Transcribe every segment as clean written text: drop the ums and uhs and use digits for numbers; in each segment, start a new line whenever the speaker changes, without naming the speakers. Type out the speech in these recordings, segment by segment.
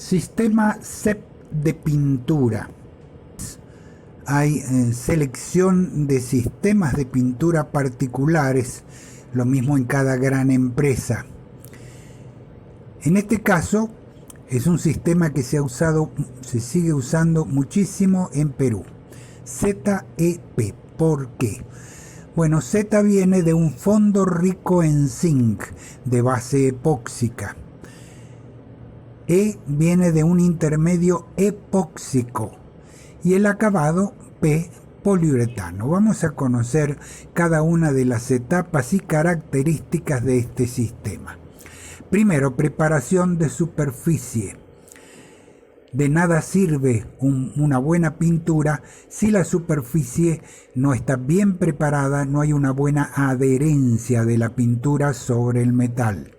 Sistema CEP de pintura. Hay selección de sistemas de pintura particulares, lo mismo en cada gran empresa. En este caso, es un sistema que se sigue usando muchísimo en Perú. ZEP. ¿Por qué? Bueno, Z viene de un fondo rico en zinc de base epóxica. E viene de un intermedio epóxico y el acabado P, poliuretano. Vamos a conocer cada una de las etapas y características de este sistema. Primero, preparación de superficie. De nada sirve una buena pintura si la superficie no está bien preparada, no hay una buena adherencia de la pintura sobre el metal.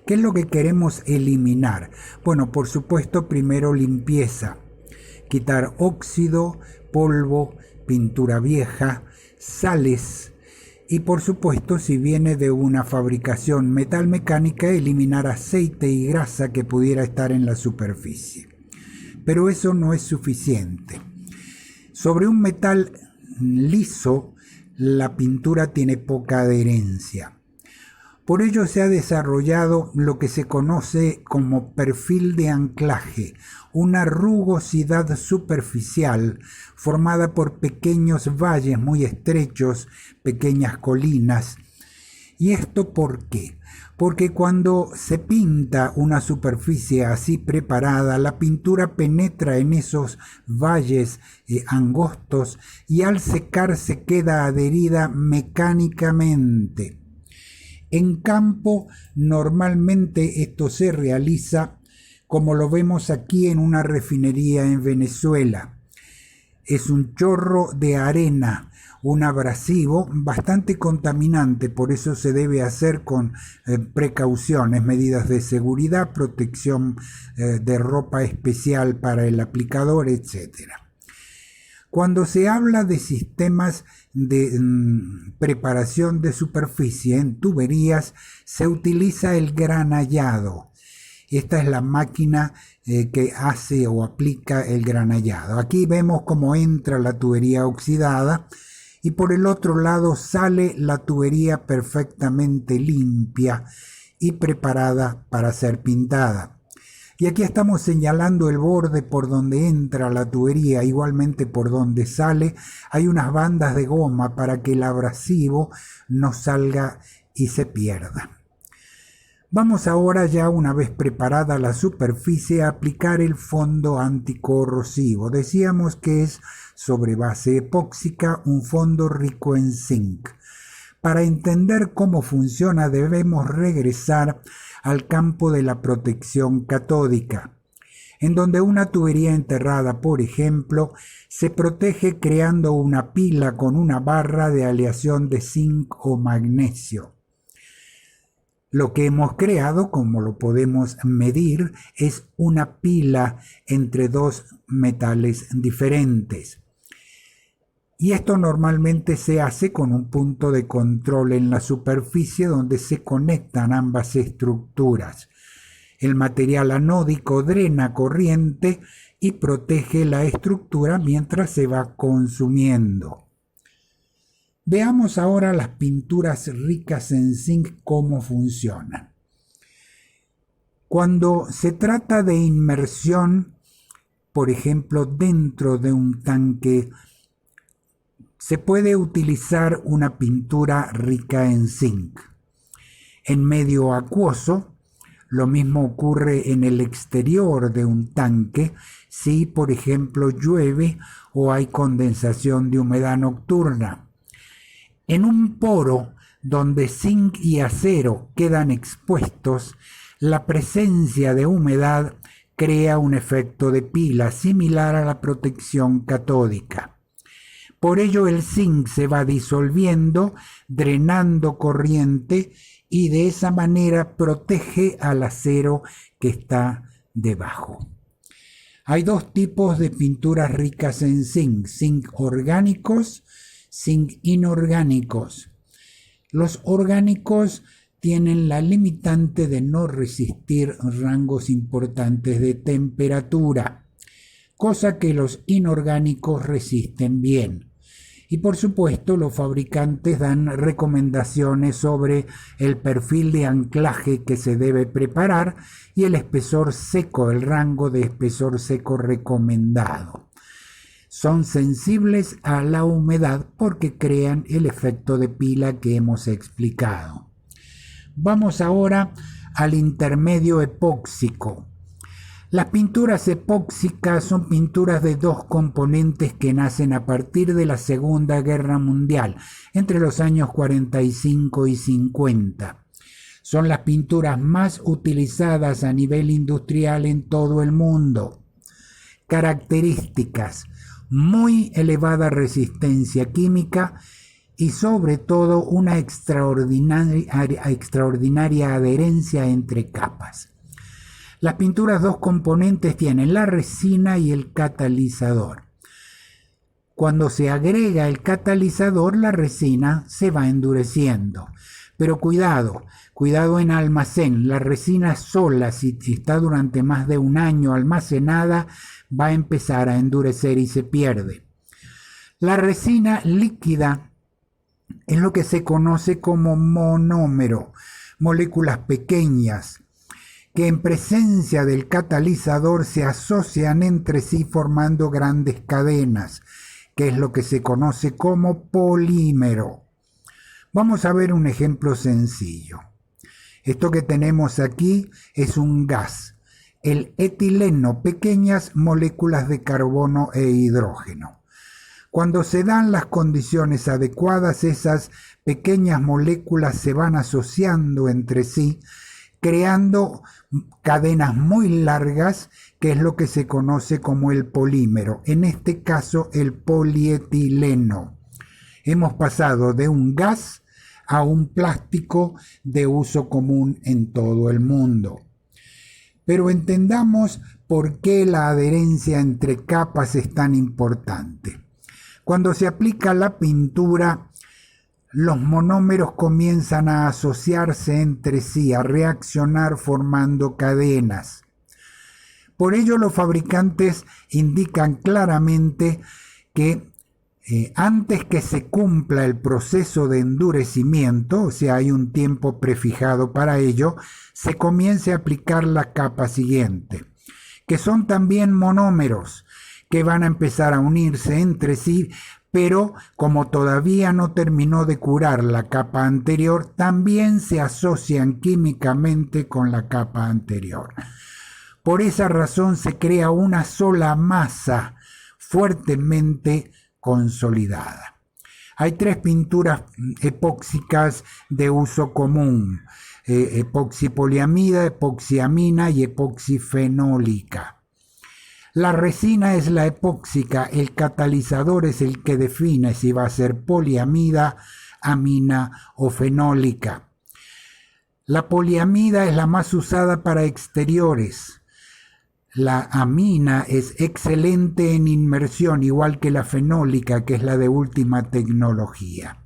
¿Qué es lo que queremos eliminar? Bueno, por supuesto, primero limpieza. Quitar óxido, polvo, pintura vieja, sales y por supuesto, si viene de una fabricación metalmecánica, eliminar aceite y grasa que pudiera estar en la superficie. Pero eso no es suficiente. Sobre un metal liso, la pintura tiene poca adherencia. Por ello se ha desarrollado lo que se conoce como perfil de anclaje, una rugosidad superficial formada por pequeños valles muy estrechos, pequeñas colinas. ¿Y esto por qué? Porque cuando se pinta una superficie así preparada, la pintura penetra en esos valles angostos y al secarse queda adherida mecánicamente. En campo, normalmente esto se realiza como lo vemos aquí en una refinería en Venezuela. Es un chorro de arena, un abrasivo bastante contaminante, por eso se debe hacer con precauciones, medidas de seguridad, protección de ropa especial para el aplicador, etc. Cuando se habla de sistemas de preparación de superficie en tuberías, se utiliza el granallado. Esta es la máquina que hace o aplica el granallado. Aquí vemos cómo entra la tubería oxidada y por el otro lado sale la tubería perfectamente limpia y preparada para ser pintada. Y aquí estamos señalando el borde por donde entra la tubería, igualmente por donde sale. Hay unas bandas de goma para que el abrasivo no salga y se pierda. Vamos ahora, ya una vez preparada la superficie, a aplicar el fondo anticorrosivo. Decíamos que es sobre base epóxica, un fondo rico en zinc. Para entender cómo funciona debemos regresar al campo de la protección catódica, en donde una tubería enterrada, por ejemplo, se protege creando una pila con una barra de aleación de zinc o magnesio. Lo que hemos creado, como lo podemos medir, es una pila entre dos metales diferentes. Y esto normalmente se hace con un punto de control en la superficie donde se conectan ambas estructuras. El material anódico drena corriente y protege la estructura mientras se va consumiendo. Veamos ahora las pinturas ricas en zinc cómo funcionan. Cuando se trata de inmersión, por ejemplo, dentro de un tanque, se puede utilizar una pintura rica en zinc. En medio acuoso, lo mismo ocurre en el exterior de un tanque si, por ejemplo, llueve o hay condensación de humedad nocturna. En un poro donde zinc y acero quedan expuestos, la presencia de humedad crea un efecto de pila similar a la protección catódica. Por ello el zinc se va disolviendo, drenando corriente y de esa manera protege al acero que está debajo. Hay dos tipos de pinturas ricas en zinc orgánicos, zinc inorgánicos. Los orgánicos tienen la limitante de no resistir rangos importantes de temperatura, cosa que los inorgánicos resisten bien. Y por supuesto, los fabricantes dan recomendaciones sobre el perfil de anclaje que se debe preparar y el espesor seco, el rango de espesor seco recomendado. Son sensibles a la humedad porque crean el efecto de pila que hemos explicado. Vamos ahora al intermedio epóxico. Las pinturas epóxicas son pinturas de dos componentes que nacen a partir de la Segunda Guerra Mundial, entre los años 45 y 50. Son las pinturas más utilizadas a nivel industrial en todo el mundo. Características: muy elevada resistencia química y sobre todo una extraordinaria adherencia entre capas. Las pinturas dos componentes tienen la resina y el catalizador. Cuando se agrega el catalizador, la resina se va endureciendo. Pero cuidado en almacén. La resina sola, si está durante más de un año almacenada, va a empezar a endurecer y se pierde. La resina líquida es lo que se conoce como monómero, moléculas pequeñas que en presencia del catalizador se asocian entre sí formando grandes cadenas, que es lo que se conoce como polímero. Vamos a ver un ejemplo sencillo. Esto que tenemos aquí es un gas, el etileno, pequeñas moléculas de carbono e hidrógeno. Cuando se dan las condiciones adecuadas, esas pequeñas moléculas se van asociando entre sí, creando cadenas muy largas, que es lo que se conoce como el polímero, en este caso el polietileno. Hemos pasado de un gas a un plástico de uso común en todo el mundo. Pero entendamos por qué la adherencia entre capas es tan importante. Cuando se aplica la pintura, los monómeros comienzan a asociarse entre sí, a reaccionar formando cadenas. Por ello, los fabricantes indican claramente que antes que se cumpla el proceso de endurecimiento, o sea, hay un tiempo prefijado para ello, se comience a aplicar la capa siguiente, que son también monómeros, que van a empezar a unirse entre sí, pero como todavía no terminó de curar la capa anterior, también se asocian químicamente con la capa anterior. Por esa razón se crea una sola masa fuertemente consolidada. Hay tres pinturas epóxicas de uso común: epoxipoliamida, epoxiamina y epoxifenólica. La resina es la epóxica, el catalizador es el que define si va a ser poliamida, amina o fenólica. La poliamida es la más usada para exteriores. La amina es excelente en inmersión, igual que la fenólica, que es la de última tecnología.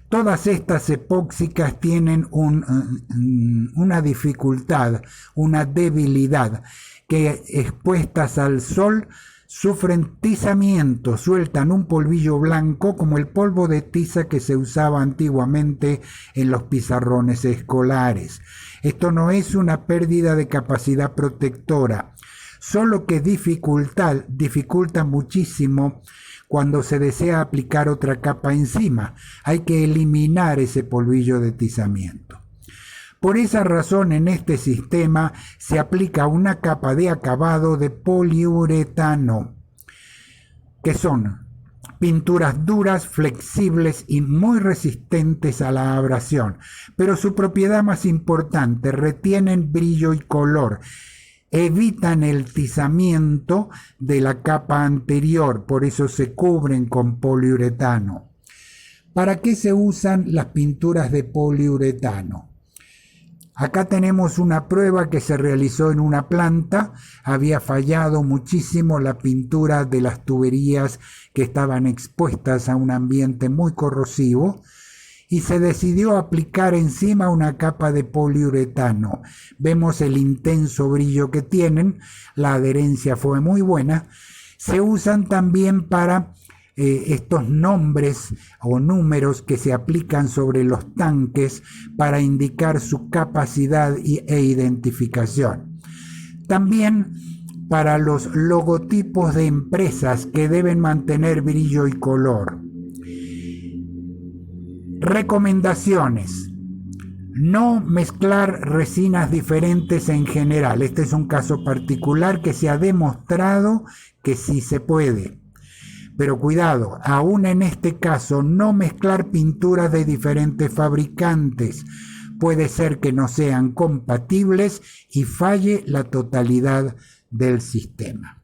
Todas estas epóxicas tienen una dificultad, una debilidad, que expuestas al sol sufren tizamiento, sueltan un polvillo blanco como el polvo de tiza que se usaba antiguamente en los pizarrones escolares. Esto no es una pérdida de capacidad protectora, solo que dificulta muchísimo cuando se desea aplicar otra capa encima. Hay que eliminar ese polvillo de tizamiento. Por esa razón, en este sistema se aplica una capa de acabado de poliuretano, que son pinturas duras, flexibles y muy resistentes a la abrasión. Pero su propiedad más importante: retienen brillo y color, evitan el tizamiento de la capa anterior, por eso se cubren con poliuretano. ¿Para qué se usan las pinturas de poliuretano? Acá tenemos una prueba que se realizó en una planta. Había fallado muchísimo la pintura de las tuberías que estaban expuestas a un ambiente muy corrosivo, y se decidió aplicar encima una capa de poliuretano. Vemos el intenso brillo que tienen, la adherencia fue muy buena. Se usan también para estos nombres o números que se aplican sobre los tanques para indicar su capacidad e identificación. También para los logotipos de empresas que deben mantener brillo y color. Recomendaciones: no mezclar resinas diferentes en general. Este es un caso particular que se ha demostrado que sí se puede. Pero cuidado, aún en este caso, no mezclar pinturas de diferentes fabricantes. Puede ser que no sean compatibles y falle la totalidad del sistema.